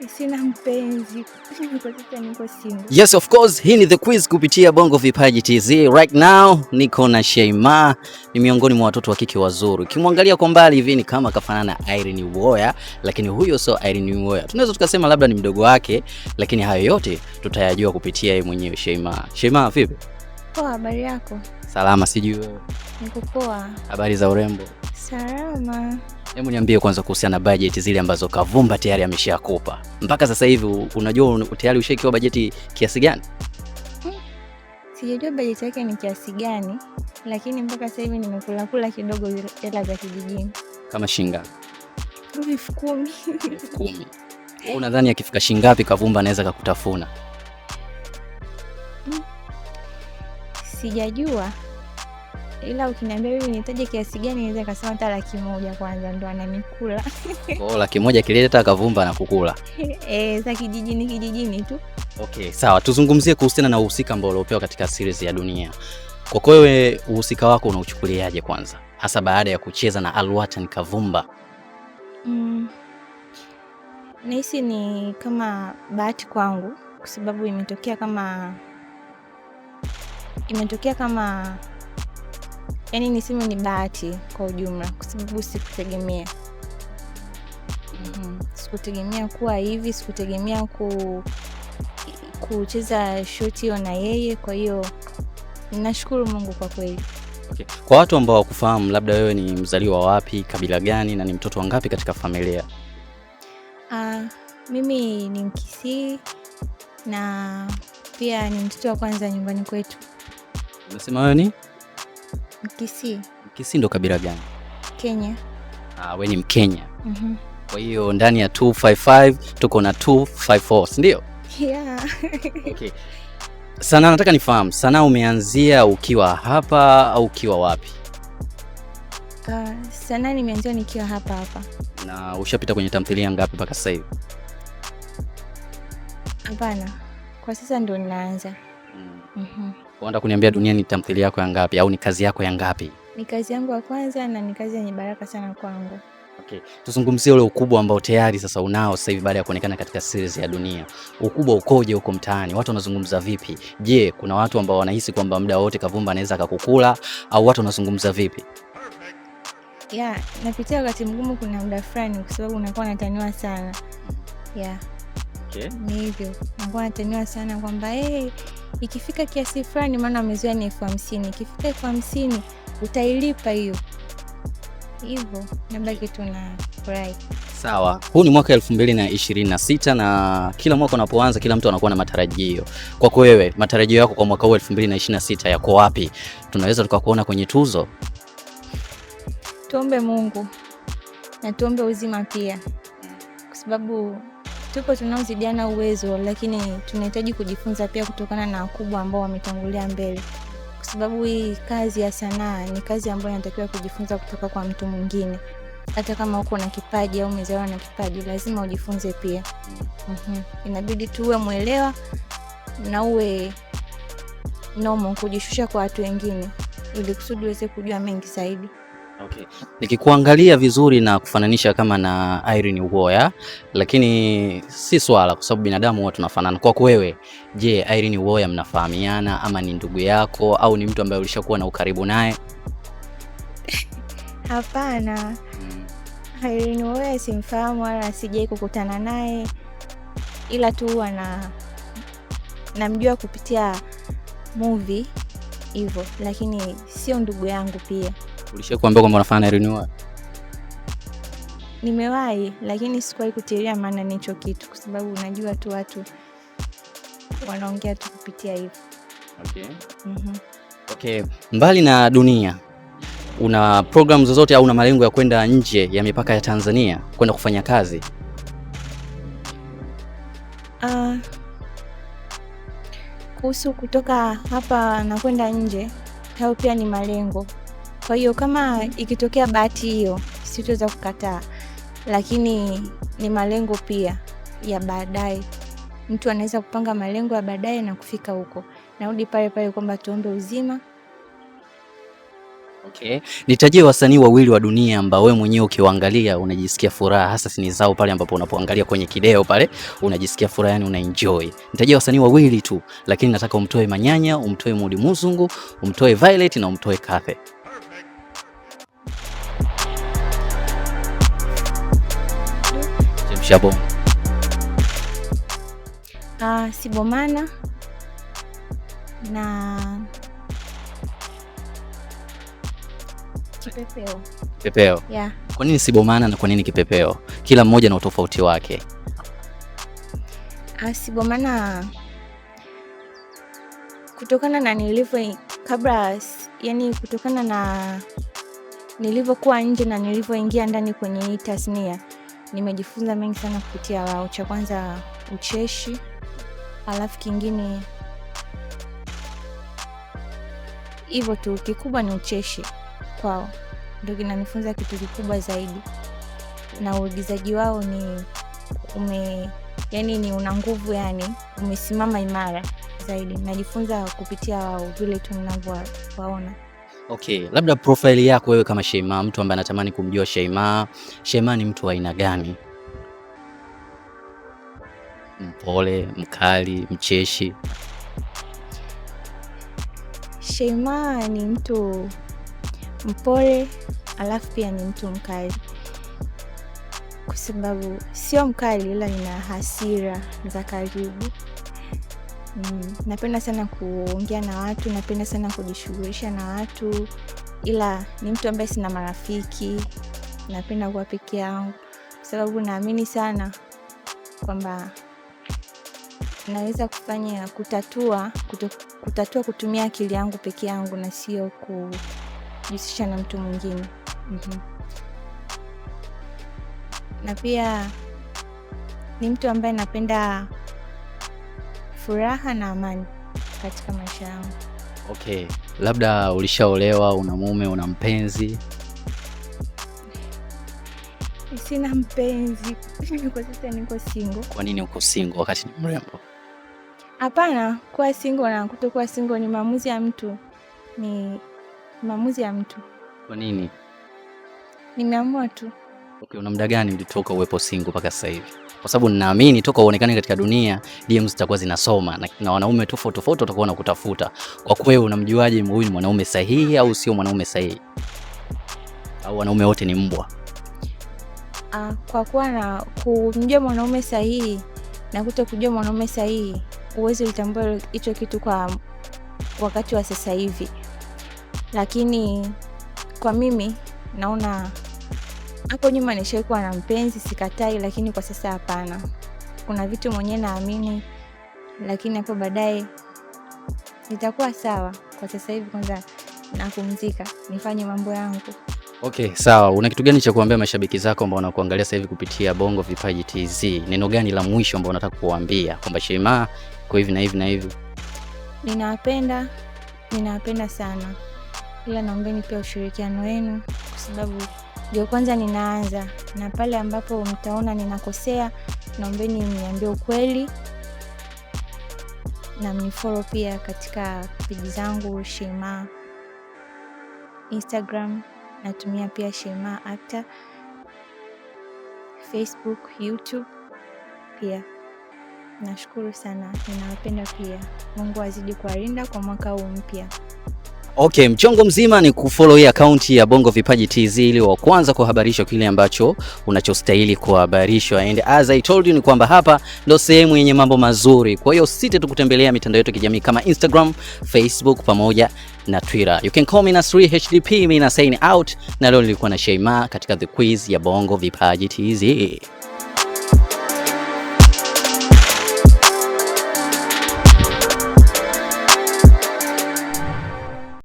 Sina mpenzi. Kwa sasa niko single. Yes, of course, hii ni The Quiz kupitia Bongo Vipaji TZ. Right now niko na Sheima, ni miongoni mwa watoto wa kike wazuri. Ukimwangalia kwa mbali hivi ni kama kafanana na Irene Uwoya, lakini huyo sio Irene Uwoya. Tunaweza tukasema labda ni mdogo wake, lakini hayo yote tutayajua kupitia yeye mwenyewe Sheima. Sheima, vipi? Poa, habari yako? Salama, sijui wewe. Niko poa. Habari za urembo? Salama. Hebu niambie kwanza kuhusiana na budget zile ambazo Kavumba tayari ameshakupa. Mpaka sasa hivi unajua tayari ushakiwa budget kiasi gani? Sijajua budget yake ni kiasi gani, lakini mpaka sasa hivi nimekula kidogo hela za kijijini. Kama shingapi? 10,000. 10,000. Wewe unadhani akifika shingapi Kavumba anaweza kukutafuna? Sijajua. Ila ukiniambia mimi nitaje kiasi gani naweza kusema hata 100,000 kwanza ndo ananikula. Oh, 100,000 kileta Kavumba na kukula. Za kijijini tu. Okay, sawa. Tuzungumzie kuhusiana na uhusika ambao uliopewa katika series ya Dunia. Kwa wewe uhusika wako unauchukuliaje kwanza? Hasa baada ya kucheza na Alwatan Kavumba. Nahisi ni kama bahati kwangu kwa sababu imetokea kama yani niseme ni bahati kwa ujumla kwa sababu sikutegemea. Sikutegemea kuwa hivi, sikutegemea kucheza shoti hiyo na yeye, kwa hiyo ninashukuru Mungu kwa kweli. Okay. Kwa watu ambao wakufahamu, labda wewe ni mzaliwa wapi, kabila gani na ni mtoto wangapi katika familia? Mimi ni Mkisii na pia ni mtoto wa kwanza nyumbani kwetu. Unasema wewe ni? Mkisii. Mkisii ndo kabila gani? Kenya. Wewe ni Mkenya. Kwa hiyo ndani ya 255 tuko na 254, ndio? Yeah. Okay. Sana nataka nifahamu, sana umeanzia ukiwa hapa au ukiwa wapi? Sana nimeanzia nikiwa hapa. Na ushapita kwenye tamthilia ngapi mpaka sasa hivi? Hapana. Kwa sasa ndo ninaanza. Unataka kuniambia Dunia ni tamthilia yako ya ngapi au ni kazi yako ya ngapi? Ni kazi yangu ya kwanza na ni kazi yenye baraka sana kwangu. Okay. Tuzungumzie ule ukubwa ambao tayari sasa unao sasa hivi baada ya kuonekana katika series ya Dunia. Ukubwa ukoje huko mtaani? Watu wanazungumza vipi? Je, kuna watu ambao wanahisi kwamba muda wote Kavumba anaweza akakukula au watu wanazungumza vipi? Yeah, napitia wakati mgumu kuna muda fulani kwa sababu unakuwa unataniwa sana. Yeah. Okay. Ni hivyo. Unakuwa unataniwa sana kwamba ikifika kiasi fulani maana amezoea ni 50,000. Ikifika 50,000 utailipa hiyo. Hivyo nabaki tu na furahi. Sawa. Huu ni mwaka 2026 na kila mwaka unapoanza kila mtu anakuwa na matarajio. Kwako wewe, matarajio yako kwa mwaka huu 2026 yako wapi? Tunaweza tukakuona kwenye tuzo? Tuombe Mungu na tuombe uzima pia. Kwa sababu tupo tunaozidiana uwezo, lakini tunahitaji kujifunza pia kutokana na wakubwa ambao wametangulia mbele. Kwa sababu hii kazi ya sanaa ni kazi ambayo inatakiwa kujifunza kutoka kwa mtu mwingine. Hata kama uko na kipaji au umezaliwa na kipaji, lazima ujifunze pia. Inabidi tuwe mwelewa na uwe nomo kujishusha kwa watu wengine ili kusudi uweze kujua mengi zaidi. Okay. Nikikuangalia vizuri na kufananisha kama na Irene Uwoya, lakini si swala kwa sababu binadamu wote tunafanana. Kwako wewe, je, Irene Uwoya mnafahamiana ama ni ndugu yako au ni mtu ambaye ulishakuwa na ukaribu naye? Hapana. Irene Uwoya simfahamu wala sijai kukutana naye, ila tu namjua kupitia movie hivyo, lakini sio ndugu yangu pia. Ulishakuambia kwamba unafanana na Irene Uwoya? Nimewahi, lakini sikuwahi kutilia maana nicho kitu kwa sababu unajua tu watu wanaongea tu kupitia hivyo. Okay. Okay, mbali na Dunia, una program zozote au una malengo ya kwenda nje ya mipaka ya Tanzania kwenda kufanya kazi? Kuhusu kutoka hapa na kwenda nje, hayo pia ni malengo. Kwa hiyo kama ikitokea bahati hiyo, sitaweza kukataa. Lakini ni malengo pia ya baadaye. Mtu anaweza kupanga malengo ya baadaye na kufika huko. Narudi pale kwamba tuombe uzima Okay. Nitajie wasanii wawili wa dunia ambao wewe mwenyewe ukiwaangalia unajisikia furaha, hasa sini zao pale ambapo unapoangalia kwenye kideo pale unajisikia furaha, yani unaenjoy. Nitajie wasanii wawili tu, lakini nataka umtoe Manyanya, umtoe Mudi Muzungu, umtoe Violet na umtoe Kathe. Shabong. Sibomana na Kipepeo. Kipepeo. Yeah. Kwa nini Sibomana na kwa nini Kipepeo? Kila mmoja na utofauti wake. Sibomana kutokana na nilivyo kabla, yani kutokana na nilivyokuwa nje na nilivyoingia ndani kwenye hii tasnia, nimejifunza mengi sana kupitia wao. Cha kwanza ucheshi, alafu kingine hivyo tu, kikubwa ni ucheshi kwao, ndio kinanifunza kitu kikubwa zaidi, na uigizaji wao ni yani ni una nguvu, yani umesimama imara zaidi. Najifunza kupitia wao vile tu ninavyowaona. Okay, labda profile yako wewe kama Sheima, mtu ambaye anatamani kumjua Sheima. Sheima ni mtu wa aina gani? Mpole, mkali, mcheshi? Sheima ni mtu mpole, alafu pia ni mtu mkali, kwa sababu sio mkali ila nina hasira za karibu. Napenda sana kuongea na watu, napenda sana kujishughulisha na watu, ila ni mtu ambaye sina marafiki, napenda kuwa peke yangu, kwa sababu naamini sana kwamba naweza kutatua kutumia akili yangu peke yangu na sio kujihusisha na mtu mwingine. Na pia ni mtu ambaye napenda furaha na amani katika maisha yangu. Okay, labda ulishaolewa, una mume, una mpenzi? Sina mpenzi. Kwa sasa niko single. Kwa nini uko single wakati ni mrembo? Hapana, kuwa single na kutokuwa single ni maamuzi ya mtu. Ni maamuzi ya mtu. Kwa nini? Nimeamua tu. Okay, una muda gani ulitoka uwepo single mpaka sasa hivi? Kwa sababu ninaamini toka uonekane katika dunia DMs zitakuwa zinasoma na wanaume tofauti tofauti watakuwa wanakutafuta. Kwa kweli unamjuaje huyu ni mwanaume sahihi au sio mwanaume sahihi? Au wanaume wote ni mbwa? Kwa kuwa na kumjua mwanaume sahihi na kutokujua mwanaume sahihi, uweze kutambua hicho kitu kwa wakati wa sasa hivi. Lakini kwa mimi naona hapo nyuma nishaikuwa na mpenzi, sikatai, lakini kwa sasa hapana. Kuna vitu mwenyewe naamini, lakini hapo baadaye nitakuwa sawa. Kwa sasa hivi kwanza napumzika, nifanye mambo yangu. Okay, sawa. Una kitu gani cha kuambia mashabiki zako ambao wanakuangalia sasa hivi kupitia Bongo Vipaji TZ? Neno gani la mwisho ambao unataka kuwaambia kwamba Sheima kwa hivi na hivi na hivi? Ninawapenda sana. Ila naombeni pia ushirikiano wenu, kwa sababu ndio kwanza ninaanza, na pale ambapo mtaona ninakosea, naombeni mniambie ukweli na mnifollow pia katika page zangu Sheima Instagram, natumia pia Sheima Actor, Facebook, YouTube pia. Nashukuru sana, ninawapenda pia. Mungu azidi kuwalinda kwa mwaka huu mpya. Okay, mchongo mzima ni kufollow hii account ya Bongo Vipaji TZ ili wa kwanza kuhabarishwa kile ambacho unachostahili kuhabarishwa. And as I told you ni kwamba hapa ndo sehemu yenye mambo mazuri. Kwa hiyo usisite tu kutembelea mitandao yetu ya kijamii kama Instagram, Facebook pamoja na Twitter. You can call me Nasri HDP, mimi na sign out, na leo nilikuwa na Sheima katika The Quiz ya Bongo Vipaji TZ.